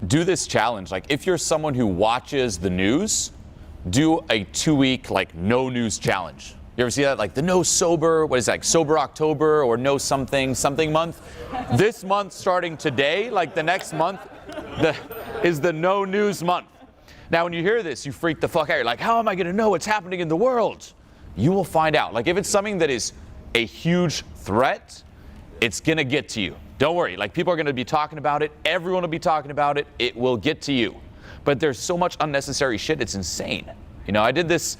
do this challenge. Like, if you're someone who watches the news, do a 2-week, like, no news challenge. You ever see that? Like the no sober, what is that, like sober October or no something month? This month starting today, like the next month, is the no news month. Now, when you hear this, you freak the fuck out. You're like, how am I going to know what's happening in the world? You will find out. Like, if it's something that is a huge threat, it's going to get to you. Don't worry. Like, people are going to be talking about it. Everyone will be talking about it. It will get to you. But there's so much unnecessary shit. It's insane. You know, I did this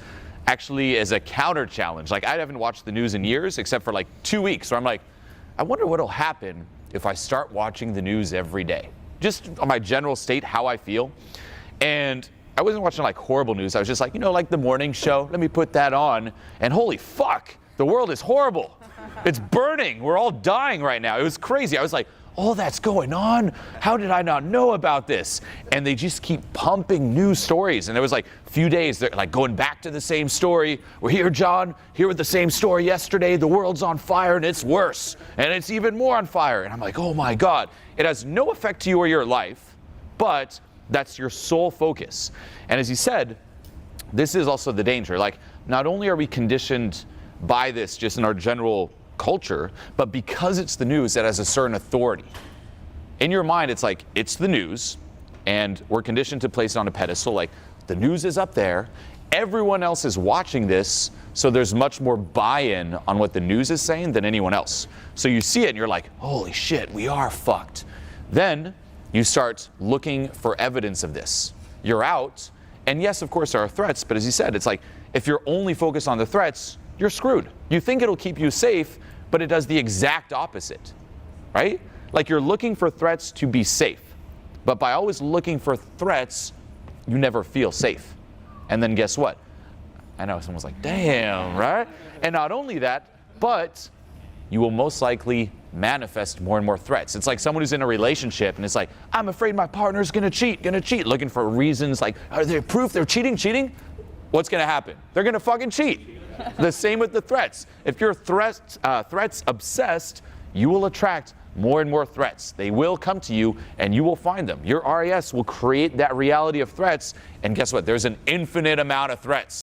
actually as a counter challenge. Like, I haven't watched the news in years, except for like 2 weeks, where I'm like, I wonder what'll happen if I start watching the news every day. Just on my general state, how I feel. And I wasn't watching like horrible news. I was just like, you know, like the morning show. Let me put that on. And holy fuck, the world is horrible. It's burning. We're all dying right now. It was crazy. I was like, all that's going on? How did I not know about this? And they just keep pumping new stories. And there was like a few days, they're like going back to the same story. We're here, John, here with the same story yesterday. The world's on fire and it's worse. And it's even more on fire. And I'm like, oh my God. It has no effect to you or your life, but that's your sole focus. And as he said, this is also the danger. Like, not only are we conditioned by this just in our general culture, but because it's the news, that has a certain authority. In your mind, it's like, it's the news, and we're conditioned to place it on a pedestal. Like, the news is up there, everyone else is watching this, so there's much more buy-in on what the news is saying than anyone else. So you see it and you're like, holy shit, we are fucked. Then you start looking for evidence of this. You're out, and yes, of course, there are threats, but as he said, it's like, if you're only focused on the threats, you're screwed. You think it'll keep you safe, but it does the exact opposite, right? Like, you're looking for threats to be safe, but by always looking for threats, you never feel safe. And then guess what? I know someone's like, damn, right? And not only that, but you will most likely manifest more and more threats. It's like someone who's in a relationship and it's like, I'm afraid my partner's gonna cheat, looking for reasons like, are there proof they're cheating? What's gonna happen? They're gonna fucking cheat. The same with the threats. If you're threats obsessed, you will attract more and more threats. They will come to you and you will find them. Your RAS will create that reality of threats, and guess what? There's an infinite amount of threats.